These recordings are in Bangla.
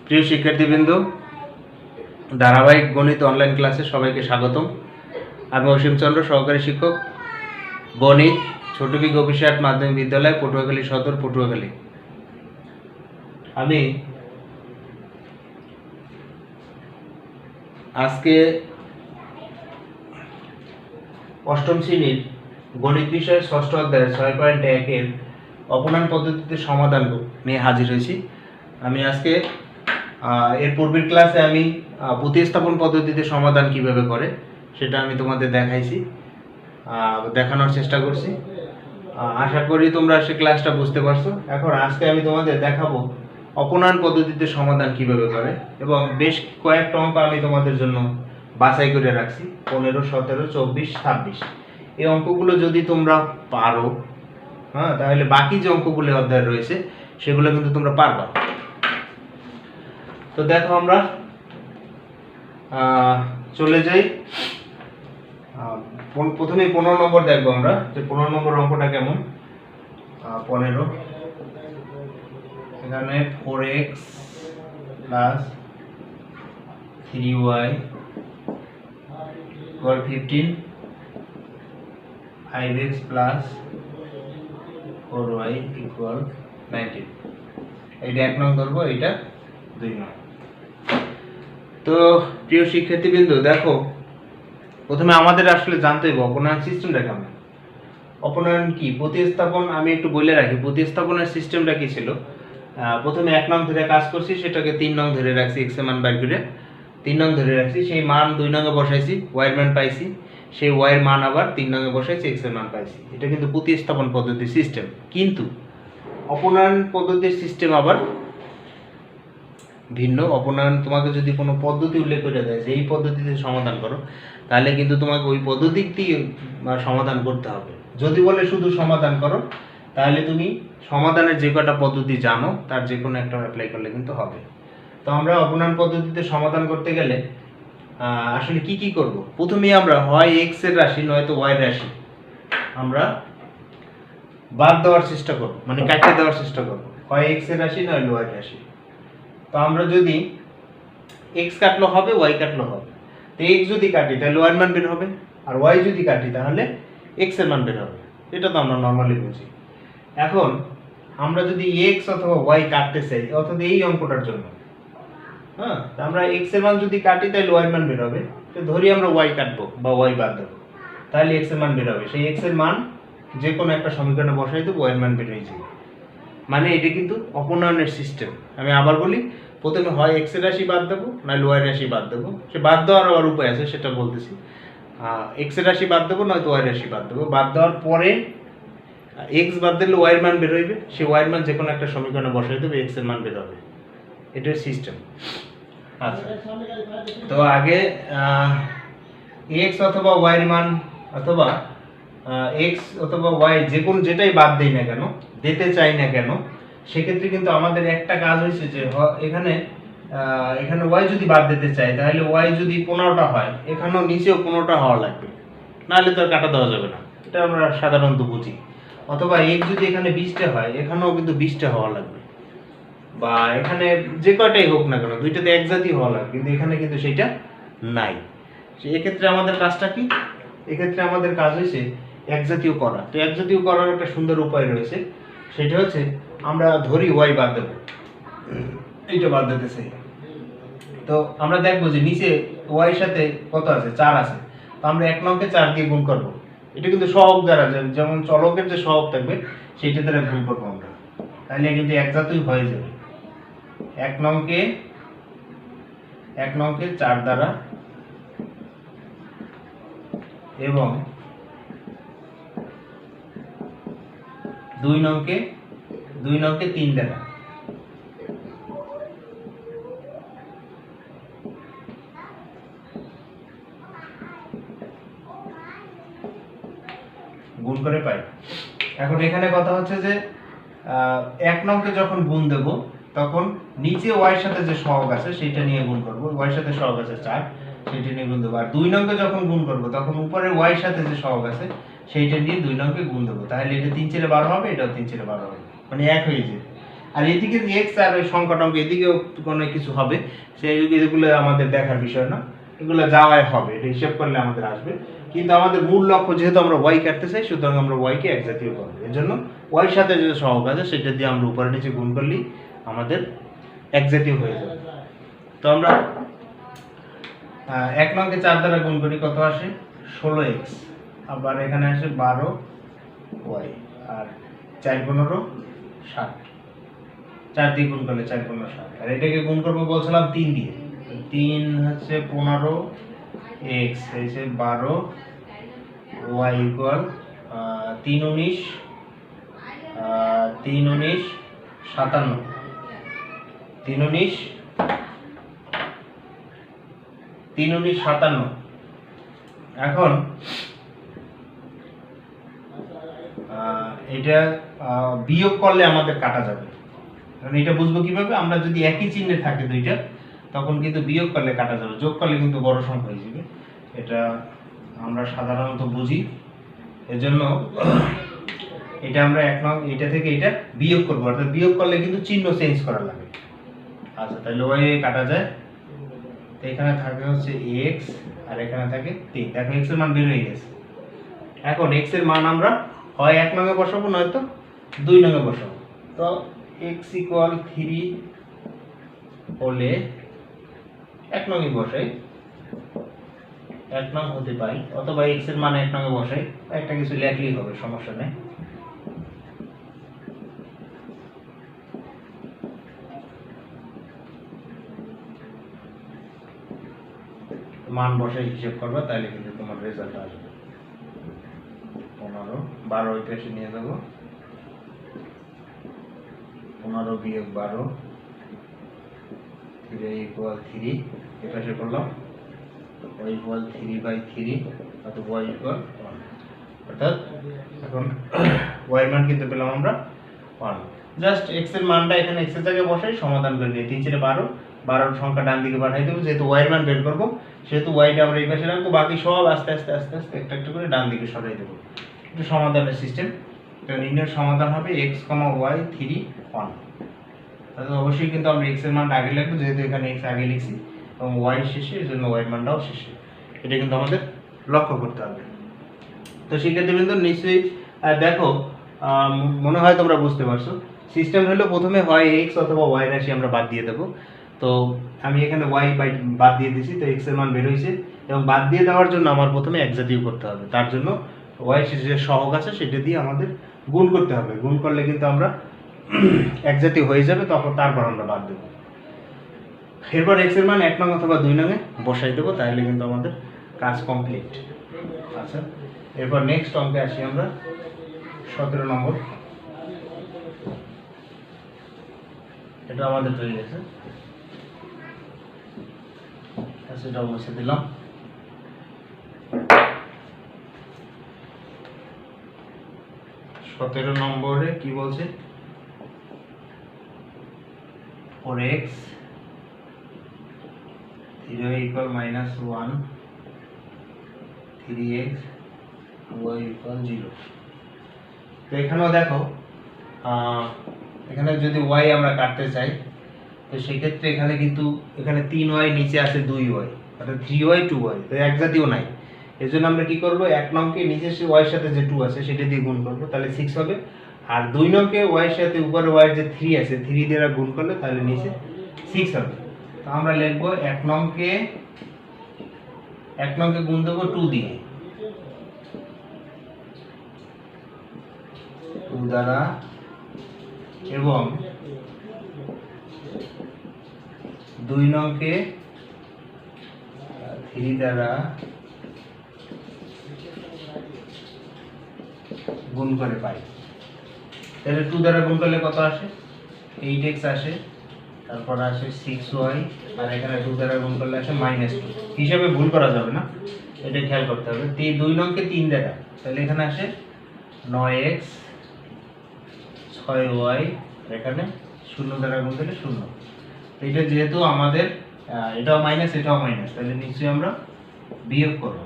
প্রিয় শিক্ষার্থীবৃন্দ, ধারাবাহিক গণিত অনলাইন ক্লাসে সবাইকে স্বাগতম। আমি অসীম চন্দ্র, সহকারী শিক্ষক, গণিত, ছোট বি গোপীনাথ মাধ্যমিক বিদ্যালয়, পটুয়াখালী সদর, পটুয়াখালী। আমি আজকে অষ্টম শ্রেণীর গণিত বিষয়ের ষষ্ঠ অধ্যায় 6.1-এর অপনয়ন পদ্ধতিতে সমাধান নিয়ে হাজির হয়েছি। আমি আজকে এর পূর্বের ক্লাসে আমি প্রতিস্থাপন পদ্ধতিতে সমাধান কিভাবে করে সেটা আমি তোমাদের দেখানোর চেষ্টা করছি। আশা করি তোমরা সে ক্লাসটা বুঝতে পারছো। এখন আজকে আমি তোমাদের দেখাবো অপনয়ন পদ্ধতিতে সমাধান কিভাবে করে, এবং বেশ কয়েকটা অঙ্ক আমি তোমাদের জন্য বাছাই করে রাখছি। 15, 17, 24, 26 এই অঙ্কগুলো যদি তোমরা পারো, তাহলে বাকি যে অঙ্কগুলো অধ্যায় রয়েছে সেগুলো কিন্তু তোমরা পারবা। তো দেখো, আমরা চলে যাই। প্রথমে 15 নম্বর দেখবো আমরা, যে 15 নম্বর অঙ্কটা কেমন। 15, এখানে 4x plus 3y equal 15, 5x plus 4y equal 19। এইটা 1 নং ধরবো, এইটা 2 নং। তো প্রিয় শিক্ষার্থীবৃন্দ, দেখো, প্রথমে আমাদের আসলে জানতে হবে অপনয়ন সিস্টেমটা কেমন। অপনয়ন কি, প্রতিস্থাপন আমি একটু বলে রাখি। প্রতিস্থাপনের সিস্টেমটা কি ছিল? প্রথমে 1 নং ধরে কাজ করছি, সেটাকে 3 নং ধরে রাখছি, x এর মান বের করে 3 নং ধরে রাখছি, সেই মান 2 নং এ বসাইছি, y এর মান পাইছি, সেই y এর মান আবার 3 নং এ বসাইছি, x এর মান পাইছি। এটা কিন্তু প্রতিস্থাপন পদ্ধতির সিস্টেম। কিন্তু অপনয়ন পদ্ধতির সিস্টেম আবার ভিন্ন। অপনয়ন তোমাকে যদি কোনো পদ্ধতি উল্লেখ করে দেয় যে এই পদ্ধতিতে সমাধান করো, তাহলে কিন্তু তোমাকে ওই পদ্ধতিতেই সমাধান করতে হবে। যদি বলে শুধু সমাধান করো, তাহলে তুমি সমাধানের যে কটা পদ্ধতি জানো তার যে কোনো একটা অ্যাপ্লাই করলে কিন্তু হবে। তো আমরা অপনয়ন পদ্ধতিতে সমাধান করতে গেলে আসলে কি করব? প্রথমেই আমরা হয় x এর রাশি নয়তো y এর রাশি আমরা বাদ দেওয়ার চেষ্টা করব, মানে কাটিয়ে দেওয়ার চেষ্টা করব। হয় x এর রাশি নয় y এর রাশি। তো আমরা যদি x কাটলো হবে, y কাটলো হবে। তো x যদি কাটি তাহলে y এর মান বের হবে, আর y যদি কাটি তাহলে x এর মান বের হবে। এটা তো আমরা নরমালি বুঝি। এখন আমরা যদি x অথবা y কাটতে চাই, অর্থাৎ এই অঙ্কটার জন্য, তো আমরা x এর মান যদি কাটি তাহলে y এর মান বের হবে। তো ধরি আমরা y কাটবো বা y বাদ দেবো, তাহলে x এর মান বের হবে। সেই x এর মান যে কোনো একটা সমীকরণে বসাই দেবো, y এর মান বের হয়ে যাবে। মানে এটা কিন্তু অপনয়নের সিস্টেম। আমি আবার বলি, প্রথমে হয় x এর রাশি বাদ দেবো, নয় y এর রাশি বাদ দেবো। সে বাদ দেওয়ার আবার উপায় আছে, সেটা বলতেছি। x এর রাশি বাদ দেবো, নয়তো y এর রাশি বাদ দেবো। বাদ দেওয়ার পরে x বাদ দিলে y এর মান বের হইবে, সেই y এর মান যে কোনো একটা সমীকরণে বসাই দেবে, x এর মান বের হবে। এটার সিস্টেম। আচ্ছা, তো আগে x অথবা y এর মান, অথবা x অথবা y যে কোন যেটাই বাদ দেই না কেন, দিতে চাই না কেন, সেক্ষেত্রে কিন্তু আমাদের একটা কাজ হয়েছে যে এখানে y যদি বাদ দিতে চাই, তাহলে y যদি 15টা হয়, এখানেও নিচেও 15টা হওয়া লাগবে, নাহলে তো আর কাটা দেওয়া যাবে না। এটা আমরা সাধারণত বুঝি। অথবা x যদি এখানে 20টা হয়, এখানেও কিন্তু 20টা হওয়া লাগবে, বা এখানে যে কয়টাই হোক না কেন, দুইটাতে এক জাতি হওয়া লাগবে, কিন্তু এখানে কিন্তু সেটা নাই। এক্ষেত্রে আমাদের কাজটা কি? এক্ষেত্রে আমাদের কাজ হয়েছে একজাতীয় করা। তো একজাতীয় করার একটা সুন্দর উপায় রয়েছে, সেটা হচ্ছে আমরা ধরি y বাদ দেবো, এইটা বাদ দিতে চাই। তো আমরা দেখবো যে নিচে y এর সাথে কত আছে? 4 আছে। তো আমরা 1 নংকে 4 দিয়ে গুণ করব। এটা কিন্তু সহগ দ্বারা, যেমন চলকের যে সহগ থাকবে সেইটা দ্বারা গুণ করবো আমরা, তাহলে কিন্তু একজাতীয় হয়ে যাবে। 1 নংকে 4 দ্বারা এবং 2 নংকে 3 দ্বারা। গুণ করে পাই। এখন এখানে কথা হচ্ছে যে 1 নংকে যখন গুণ দেব, তখন নিচে y এর সাথে যে সহগ আছে সেটা নিয়ে গুণ করব। y এর সাথে সহগ আছে 4, সেটা নিয়ে গুণ দেব। আর 2 নংকে যখন গুণ করব, তখন উপরে y এর সাথে যে সহগ আছে সেইটা নিয়ে 2 নংকে গুণ দেব। তাহলে এটা 3 4 12 হবে, এটাও 3 4 12 হবে, মানে 1 হয়ে যাবে। আর এদিকে যে এক্স আর ওই সংখ্যাটা অঙ্ক এদিকেও কোনো কিছু হবে, সেই এগুলো আমাদের দেখার বিষয় না, এগুলো যাওয়াই হবে, এটা হিসাব করলে আমাদের আসবে। কিন্তু আমাদের মূল লক্ষ্য যেহেতু আমরা ওয়াই কাটতে চাই, সুতরাং আমরা ওয়াইকে এক জাতীয় করবো। এর জন্য ওয়াই সাথে যে সহগ আছে সেটা দিয়ে আমরা উপরে নিচে গুণ করলেই আমাদের এক জাতীয় হয়ে যাবে। তো আমরা 1 নংকে 4 দ্বারা গুণ করি, কত আসে 16x, আবার এখানে আসে 12y, আর 4 15 60, 4 দিয়ে গুণ করলে 4 15 60, আর এটাকে গুণ করবো বলছিলাম 3 দিয়ে, 3 হচ্ছে 15x, হয়েছে 12y ইকুয়াল 3 19 3 19 57, 3 19 3 19 57। এখন এটা বিয়োগ করলে আমাদের কাটা যাবে, কারণ এটা বুঝবো কিভাবে, আমরা যদি একই চিহ্নে থাকে দুইটা তখন কিন্তু বিয়োগ করলে কাটা যাবে, যোগ করলে কিন্তু বড় সংখ্যা হয়ে যাবে, এটা আমরা সাধারণত বুঝি। এজন্য এটা আমরা এটা থেকে এটা বিয়োগ করবো, অর্থাৎ বিয়োগ করলে কিন্তু চিহ্ন চেঞ্জ করা লাগে। আচ্ছা, তাহলে ওই কাটা যায়, এখানে থাকে হচ্ছে x আর এখানে থাকে 3, দেখো x এর মান বের হয়ে গেছে। এখন x এর মান আমরা হয় 1 নঙে বসাবো নয়তো 2 নঙে বসাবো। তো x ইকুয়াল 3 হলে 1 নঙে বসাই, 1 নং হতে পাই, অথবা x এর মান 1 নঙে বসাই, একটা কিছু লেখলেই হবে, সমস্যা নেই। মান বসে হিসাব করবা, তাহলে কিন্তু তোমার রেজাল্ট আসবে। 15 12 ওই পাশে নিয়ে যাবো, 15 বিয়োগ 12 3 ইকুয়াল 3, এই পাশে করলাম y ইকুয়াল 3/3, অথবা y ইকুয়াল 1, অর্থাৎ এখন y এর মান কিন্তু পেলাম আমরা 1। জাস্ট x এর মানটা এখানে x এর জায়গায় বসাই সমাধান করে নিই, 3 4 12, 12 সংখ্যা ডান দিকে পাঠিয়ে দেবো, যেহেতু y এর মান বের করবো সেহেতু y টা আমরা এই পাশে রাখবো, বাকি সব আস্তে আস্তে আস্তে আস্তে একটা একটা করে ডান দিকে সরাই দেবো। এটা সমাধানের সিস্টেম। তো নির্ণয়ের সমাধান হবে x, y 3 1। তাহলে অবশ্যই কিন্তু আমরা x এর মানটা আগে লিখবো, যেহেতু এখানে x আগে লিখছি, এবং y শেষে, এজন্য y এর মানটাও শেষে, এটা কিন্তু আমাদের লক্ষ্য করতে হবে। তো শিক্ষার্থীবৃন্দ নিশ্চয়ই দেখো, মনে হয় তোমরা বুঝতে পারছো। সিস্টেম হলো প্রথমে হয় x অথবা y রাশি আমরা বাদ দিয়ে দেবো। তো আমি এখানে y বাদ দিয়ে দিয়েছি, তো x এর মান বের হয়েছে, এবং বাদ দিয়ে দেওয়ার জন্য আমার প্রথমে এক জাতীয় করতে হবে, তার জন্য y যে সহগ আছে সেটা দিয়ে আমাদের গুণ করতে হবে, গুণ করলে কিন্তু আমরা এক জাতীয় হয়ে যাবে, তখন তারপর আমরা বাদ দেবো। এরপর x এর মান 1 নং অথবা 2 নঙে বসাই দেবো, তাহলে কিন্তু আমাদের কাজ কমপ্লিট। আচ্ছা, এরপর নেক্সট অঙ্কে আসি আমরা, 17 নম্বর। এটা আমাদের হয়ে গেছে, সেটা মুছে দিলাম। সতেরো নম্বরে কি বলছে, 4x 0 equal -1, 3x y equal 0। তো এখানেও দেখো, এখানে যদি y আমরা কাটতে চাই, তো সেক্ষেত্রে এখানে কিন্তু এখানে 3y নিচে আছে 2y, অর্থাৎ 3y 2y, তো এক জাতীয় নাই। এর জন্য আমরা কি করব, 1 নংকে নিচে y এর সাথে যে 2 আছে সেটা দিয়ে গুণ করব, তাহলে 6 হবে। আর 2 নংকে y এর সাথে উপরে y এর যে 3 আছে 3 দিয়ে গুণ করলে তাহলে নিচে 6 হবে। তো আমরা লিখব 1 নংকে গুণ দেব 2 দিয়ে, 2 দ্বারা, এবং 2 নংকে 3 দ্বারা গুণ করে পাই। তাহলে 2 দ্বারা গুণ করলে কত আসে, 8x আসে, তারপর আসে 6y, আর এখানে 2 দ্বারা গুণ করলে আসে -2। হিসাবে ভুল করা যাবে না, এটা খেয়াল করতে হবে। 2 নংকে 3 দ্বারা, তাহলে এখানে আসে 9x 6y, এখানে 0 দ্বারা গুণ করলে 0। এটা যেহেতু আমাদের এটাও মাইনাস এটাও মাইনাস, তাহলে নিশ্চয়ই আমরা বিয়োগ করব,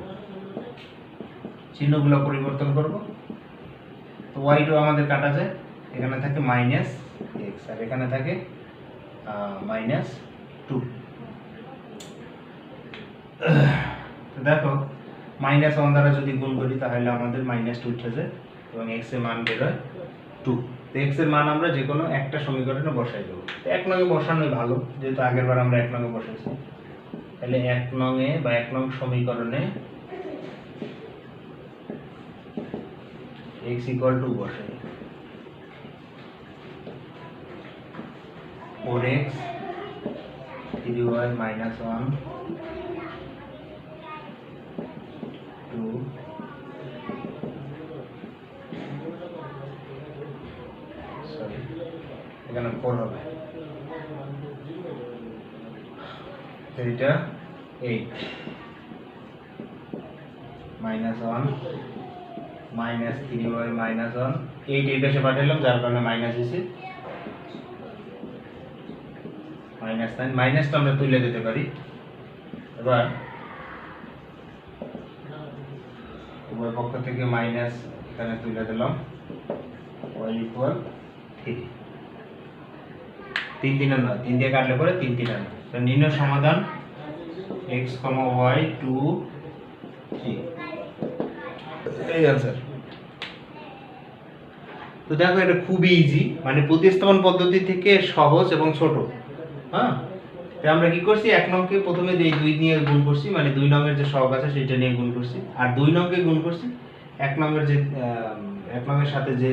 চিহ্নগুলো পরিবর্তন করব। তো y2 আমাদের কাটা যায়, এখানে থাকে -x আর এখানে থাকে -2। তো দেখো -1 দ্বারা যদি গুণ করি তাহলে আমাদের -2 উঠে যায় এবং x এর মান বের হয় 2। তো x এর মান আমরা যে কোনো একটা সমীকরণে বসাই দেবো। তো 1 নং এ বসানোই ভালো, যেহেতু আগের বার আমরা 1 নং এ বসাইছি। তাহলে 1 নং এ বা 1 নং সমীকরণে x = 2 বসাই। 4x 3y - 1 2 সরি এখানে 4 হবে, তো এটা 8 -1 -3y - 1 8 এই পাশে পাঠালাম, যার কারণে মাইনাস এসে -9 মাইনাসটা আমরা তুলে দিতে পারি। এবার উভয় পক্ষ থেকে মাইনাস এখানে তুলে দিলাম, y = 3। 3 3 নয়, 3 দিয়ে কাটলে পরে 3 3 নয়। তো নির্ণয় সমাধান x, y 2 3 এই आंसर। তো দেখো এটা খুবই ইজি, মানে প্রতিস্থাপন পদ্ধতি থেকে সহজ এবং ছোট। হ্যাঁ, তো আমরা কি করছি, 1 নংকে প্রথমে এই 2 নিয়ে গুণ করছি, মানে 2 নংয়ের যে সহগ আছে সেটা নিয়ে গুণ করছি, আর 2 নংকে গুণ করছি 1 নংয়ের যে 1 নংয়ের সাথে যে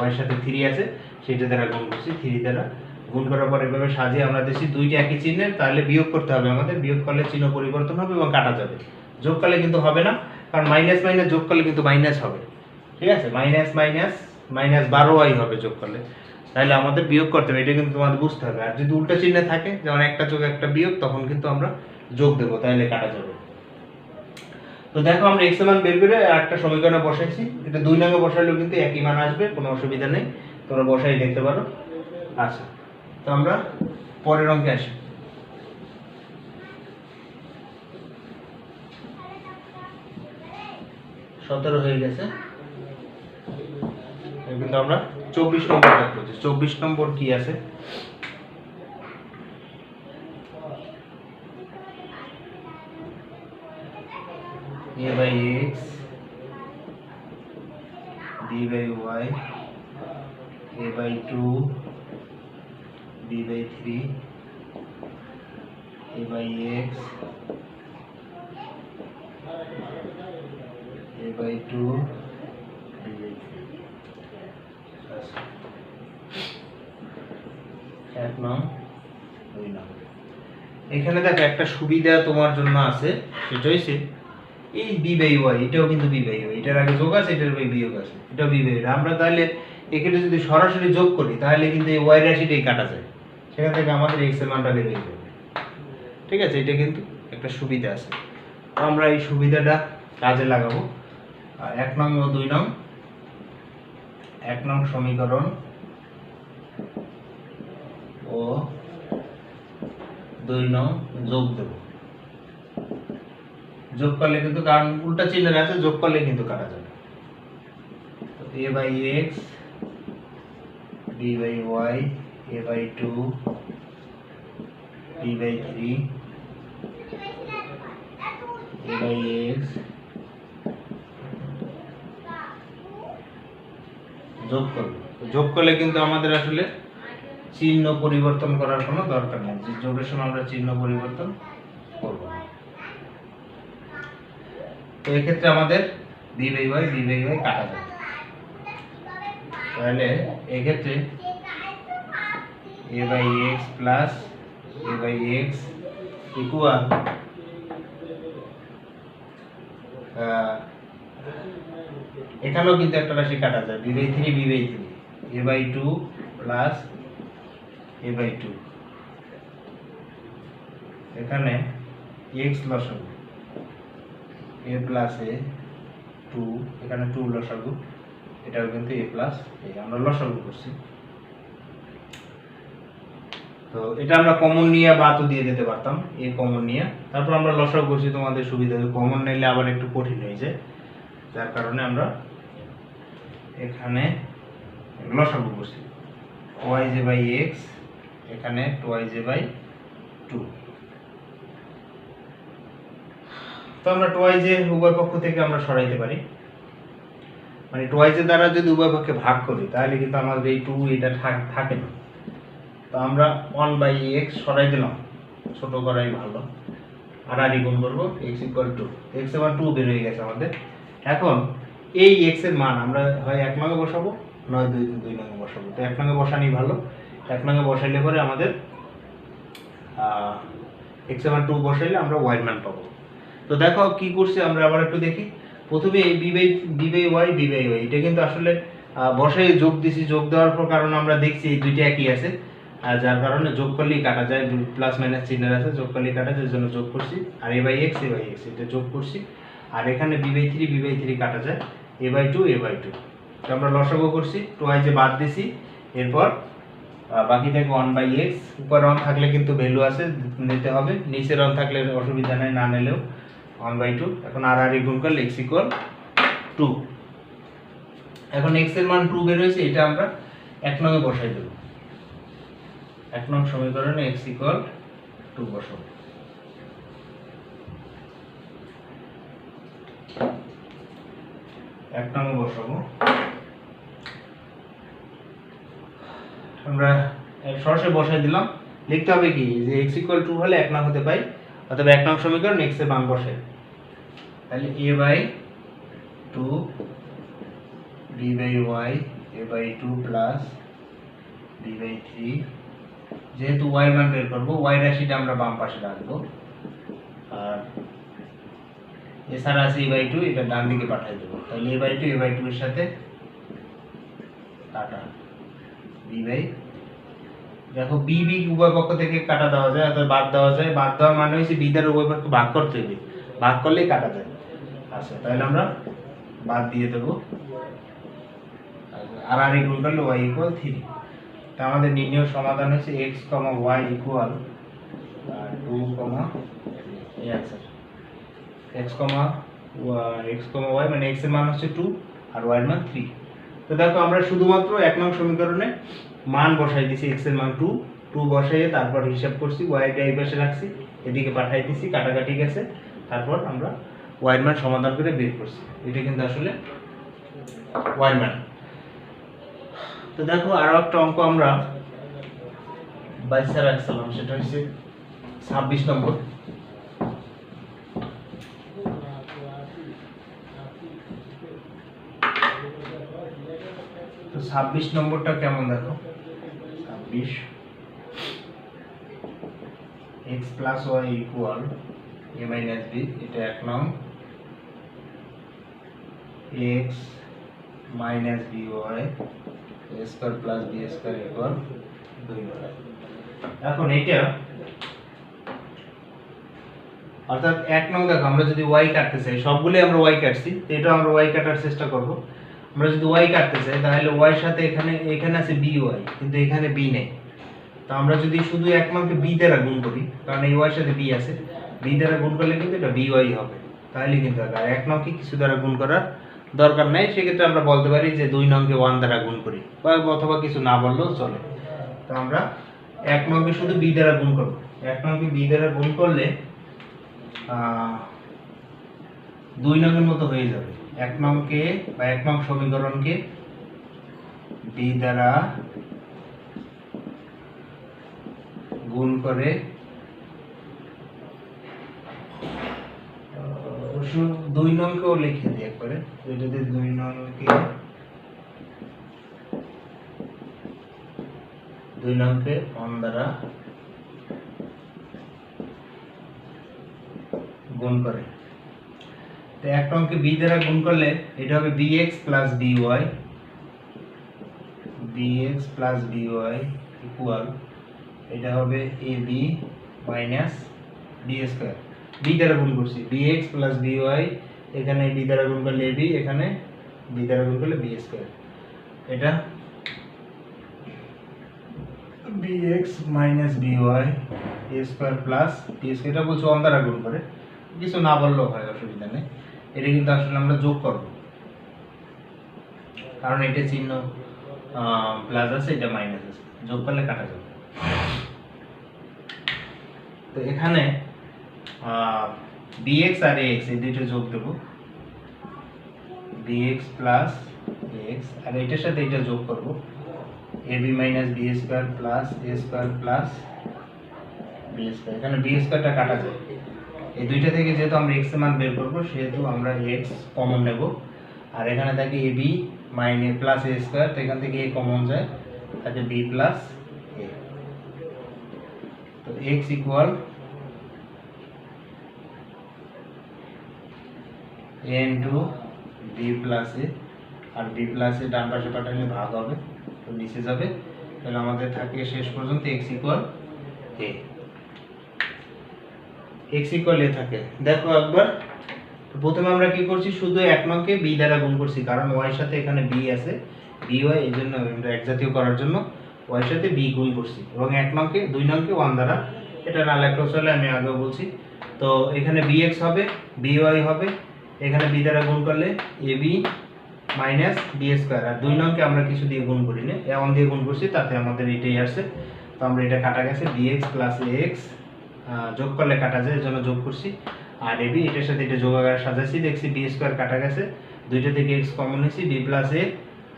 y এর সাথে 3 আছে সেটা দ্বারা গুণ করছি। 3 দ্বারা গুণ করার পর এভাবে সাজিয়ে আমরা দেখছি দুইটা একই চিহ্নের, তাহলে বিয়োগ করতে হবে আমাদের। বিয়োগ করলে চিহ্ন পরিবর্তন হবে এবং কাটা যাবে। যোগ করলে কিন্তু হবে না, কারণ মাইনাস মাইনাস যোগ করলে কিন্তু মাইনাস হবে। ঠিক আছে, মাইনাস মাইনাস -12y হবে যোগ করলে, তাহলে আমাদের বিয়োগ করতে হবে, এটা কিন্তু তোমাদের বুঝতে হবে। আর যদি উল্টা চিহ্ন থাকে, যেমন একটা যোগ একটা বিয়োগ, তখন কিন্তু আমরা যোগ দেব, তাহলে কাটা যাবে। তো দেখো আমরা x এর মান বের করে একটা সমীকরণে বসাইছি। এটা 2 নংয়ে বসালেও কিন্তু একই মান আসবে, কোনো অসুবিধা নেই, তোমরা বসাই দেখতে পারো। আচ্ছা, তো আমরা পরের অঙ্কে আসি। সতেরো হয়ে গেছে, কিন্তু আমরা 24 নম্বর করছি। 24 নম্বর কি আছে, a/x b/y a/2 b/3 a/x a/2 b/3। 1 নং 2 নং। এখানে দেখো একটা সুবিধা তোমার জন্য আছে, সেটা হচ্ছে এই b/y, এটাও কিন্তু b/y, এটার আগে যোগ আছে, এটার পরে বিয়োগ আছে, এটাও b/y। আমরা তাহলে এখানে যদি সরাসরি যোগ করি তাহলে কিন্তু এই y রাশিটাই কাটা যায়, সেখান থেকে আমাদের x এর মানটা বের হয়ে যাবে। ঠিক আছে, এটা কিন্তু একটা সুবিধা আছে, আমরা এই সুবিধাটা কাজে লাগাবো। আর 1 নং ও 2 নং, 1 নং সমীকরণ ও 2 নং যোগ দেব। যোগ করলে কিন্তু, কারণ উল্টা চিহ্নের আছে, যোগ করলে কিন্তু কাটা যাবে। তো a/x b/y a/2 b/3 a/x যোগ করব। যোগ করলে কিন্তু আমাদের আসলে চিহ্ন পরিবর্তন করার কোনো দরকার নেই, যে যোগের সময় আমরা চিহ্ন পরিবর্তন করব না। তো এক্ষেত্রে আমাদের b/y কাটা যাবে, তাহলে এক্ষেত্রে a/x প্লাস a/x ইকুয়াল এখানেও কিন্তু একটা রাশি কাটা যায়, b/3 a/2 প্লাস a/2, এখানে x লসাগু a প্লাস a 2, এখানে 2 লসাগু, এটাও কিন্তু a প্লাস a, আমরা লসাগু করছি। তো এটা আমরা কমন নিয়ে বা তো দিয়ে দিতে পারতাম, a কমন নিয়ে, তারপর আমরা লসাগু করছি, তোমাদের সুবিধা হবে। কমন নিলে আবার একটু কঠিন হয়ে যায়, যার কারণে আমরা এখানে লসাগু করছি ওয়াই জে বাই এক্স, এখানে ওয়াই জে বাই 2। তো আমরা ওয়াই জে উভয় পক্ষ থেকে আমরা সরাইতে পারি, মানে ওয়াই জে দ্বারা যদি উভয় পক্ষে ভাগ করি তাহলে কিন্তু আমাদের এই 2 এটা থাকে না। তো আমরা 1/x সরাই দিলাম, ছোট করাই ভালো, আর গুণ করবো x = 2, x এর মান 2 বের হয়ে গেছে আমাদের। এখন এই x এর মান আমরা হয় 1 নঙ্গে বসাবো, নয় 2 নঙ্গে বসাবো। তো 1 নঙ্গে বসানি ভালো, 1 নঙ্গে বসাইলে পরে আমাদের x এর মান 2 বসাইলে আমরা y এর মান পাবো। তো দেখো কি করছি আমরা, আবার একটু দেখি। প্রথমে এই b/y এটা কিন্তু আসলে বসাই যোগ দিছি, যোগ দেওয়ার পর কারণ আমরা দেখছি এই দুইটা একই আছে, আর যার কারণে যোগ করলেই কাটা যায়, প্লাস মাইনাস চিহ্ন আছে, যোগ করলেই কাটা যায়, জন্য যোগ করছি। আর a/x এটা যোগ করছি, আর এখানে b/3 কাটা যায়, a/2 তো আমরা লসাগু করছি, 2i যে বাদ দিছি, এরপর বাকি থাকে 1/x। উপর 1 থাকলে কিন্তু ভ্যালু আছে, নিতে হবে, নিচের 1 থাকলে অসুবিধা নেই, না নিলেও 1/2। এখন আর গুণ করলে x = 2। এখন x এর মান 2 বের হয়েছে, এটা আমরা 1 নঙ্গে বসাই দেব। 1 নং সমীকরণে x = 2 বসাবো। আমরা সরাসরি বসাই দিলাম। লিখতে হবে কি যে x = 2 হলে 1 নং হতে পাই, অথবা 1 নং সমীকরণ x এর মান বসাই, তাহলে a/2 b/y a/2 plus b/3, যেহেতু y এর মান বের করব, y রাশিটা আমরা বাম পাশে রাখবো, আর এছাড়া আছে a/2, এটা ডান দিকে পাঠিয়ে দেব। তাহলে a/2 এর সাথে কাটা, দেখো b উভয় পক্ষ থেকে কাটা দেওয়া যায় অথবা বাদ দেওয়া যায়। বাদ দেওয়ার মানে হচ্ছে b দ্বারা উভয় পক্ষ ভাগ করতে হবে, ভাগ করলেই কাটা যায়। আচ্ছা, তাহলে আমরা বাদ দিয়ে দেব, আর গুণ করলে y = 3। তা আমাদের নির্ণয় সমাধান হচ্ছে x, y = 2, এই आंसर x, y মানে x এর মান হচ্ছে 2 আর y এর মান 3। তো দেখো আমরা শুধুমাত্র 1 নং সমীকরণে মান বসাই দিছি, x এর মান 2 বসাইয়ে তারপর হিসাব করছি, y টা এই পাশে রাখছি, এদিকে পাঠাই দিছি, কাটাকাটি গেছে, তারপর আমরা y এর মান সমাধান করে বের করছি। এটা কিন্তু আসলে y এর মান। তো দেখো আরো একটা অঙ্ক আমরা 22 রাখছিলাম, সেটা হচ্ছে 26 নম্বর। তো 26 নম্বরটা কেমন দেখো, 26 x + y = a - b, এটা 1 নং, x - by a² + b² = 2 নং। এখন এটা অর্থাৎ 1 নং দেখো আমরা যদি y কাটতে চাই, সবগুলোই আমরা y কাটছি, তো এটা আমরা y কাটার চেষ্টা করব। আমরা যদি y কাটতে চাই তাহলে y এর সাথে এখানে আছে by, কিন্তু এখানে b নেই। তো আমরা যদি শুধু 1 নংকে b দ্বারা গুণ করি, কারণ এই y এর সাথে b আছে, b দ্বারা গুণ করলে কিন্তু এটা by হবে, তাহলে কিন্তু আর 1 নংকে কিছু দ্বারা গুণ করার দরকার নাই। সেক্ষেত্রে আমরা বলতে পারি যে 2 নংকে 1 দ্বারা গুণ করি, বা অথবা কিছু না বললেও চলে। তো আমরা 1 নংকে শুধু b দ্বারা গুণ করব। 1 নংকে b দ্বারা গুণ করলে 2 নংয়ের মতো হয়ে যাবে। 1 নংকে বা 1 নং সমীকরণকে b দ্বারা গুণ করে 2 নংকেও লিখে দিই একবারে, এটাতে 2 নংকে 1 দ্বারা গুণ করে। তো 1 নংকে b দ্বারা গুণ করলে এটা হবে bx + by, এটা হবে ab - b²। b দ্বারা গুণ করছি, bx + by, এখানে b দ্বারা গুণ করলে ab, এখানে b দ্বারা গুণ করলে b²। এটা bx - by a² + b², এটা বলছো 1 দ্বারা গুণ করে, কিছু না বললেও হয়, অসুবিধা নেই। এটা কিন্তু আসলে আমরা যোগ করব, কারণ এটা চিহ্ন প্লাস আছে, এটা মাইনাস আছে, যোগ করলে কাটা যাবে। তো এখানে bx আর ax এই দুটো যোগ দেব, bx প্লাস ax, আর এটার সাথে এটা যোগ করব, ab minus b square plus a square plus b square. এখানে b স্কয়ারটা কাটা যায়, এই দুইটা থেকে যেহেতু আমরা x এর মান বের করব সেহেতু আমরা x কমন নেব, আর এখানে থাকে ab minus plus a square, তো এখান থেকে a কমন যায়, থাকে b প্লাস a। তো x equal a into b plus a, আর b প্লাস a ডান পাশে পাঠালে ভাগ হবে, তো নিচে যাবে, তাহলে আমাদের থাকে শেষ পর্যন্ত x equal a। x equal a থাকে, দেখো একবার। তো প্রথমে আমরা কি করছি, শুধু এক নংকে b দ্বারা গুণ করছি, কারণ y এর সাথে এখানে b আছে, by এই জন্য আমরা একজাতীয় করার জন্য y এর সাথে b গুণ করছি, এবং এক নংকে 2 নংকে 1 দ্বারা, এটা না লেখলেও চলে, আমি আগেও বলছি। তো এখানে bx হবে, by হবে, এখানে b দ্বারা গুণ করলে ab মাইনাস b স্কয়ার, আর 2 নংকে আমরা কিছু দিয়ে গুণ করি না, 1 দিয়ে গুণ করছি, তাতে আমাদের এটাই আসছে। তো আমরা এটা কাটা গেছে, bx প্লাস ax যোগ করলে কাটা যায়, এজন্য যোগ করছি, আর ab এটার সাথে এটা যোগ আকারে সাজাইছি, দেখছি b স্কয়ার কাটা গেছে, দুইটা থেকে x কমন নিয়েছি, b প্লাস a,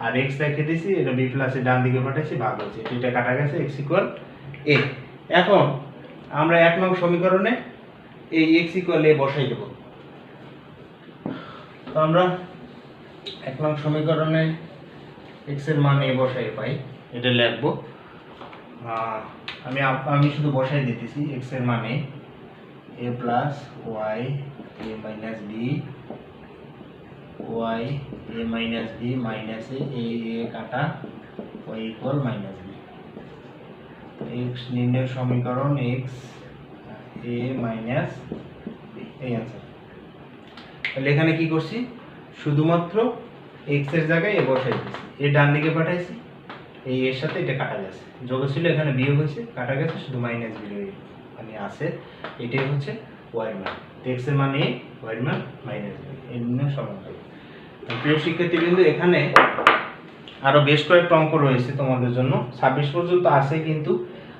আর x রেখে দিয়েছি, এটা b প্লাস a ডান দিকে পাঠাইছি, ভাগ হয়েছে, এটা কাটা গেছে, x ইকুয়াল a। এখন আমরা 1 নং সমীকরণে এই x ইকুয়াল a বসাই দেব। তো আমরা 1 নং সমীকরণে x এর মান a বসাই পাই, এটা লিখবো। আমি শুধু বসাই দিতেছি, x এর মানে a plus y a minus b, y a minus b minus a কাটা y equal minus b। x নির্ণয় সমীকরণ x a মাইনাস b, এই आंसर। তাহলে এখানে কি করছি, শুধুমাত্র x এর জায়গায় a বসাই দিয়েছি, a ডান দিকে পাঠাইছি, এই এর সাথে এটা কাটা গেছে, যোগ ছিল এখানে বিয়োগ হয়েছে, কাটা গেছে, শুধু মাইনাস বিয়োগ মানে আছে, এটাই হচ্ছে y এর মান। x এর মান a, y এর মান মাইনাস b, এই নির্ণয় সমাধান। প্রিয় শিক্ষার্থীবৃন্দ, এখানে আরো বেশ কয়েকটা অঙ্ক রয়েছে তোমাদের জন্য, 26 পর্যন্ত আছে, কিন্তু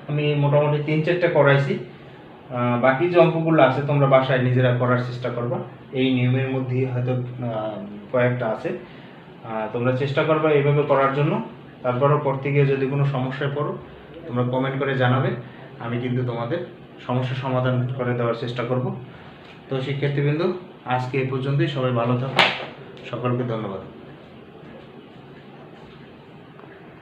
আমি মোটামুটি 3-4টা করাইছি, বাকি যে অঙ্কগুলো আছে তোমরা বাসায় নিজেরা করার চেষ্টা করবা, এই নিয়মের মধ্যেই হয়তো কয়েকটা আছে, তোমরা চেষ্টা করবা এইভাবে করার জন্য। তারপরও করতে গিয়ে যদি কোনো সমস্যায় পড়ো তোমরা কমেন্ট করে জানাবে, আমি কিন্তু তোমাদের সমস্যার সমাধান করে দেওয়ার চেষ্টা করব। তো শিক্ষার্থীবৃন্দ, আজকে এই পর্যন্তই, সবাই ভালো থাকো, সকলকে ধন্যবাদ।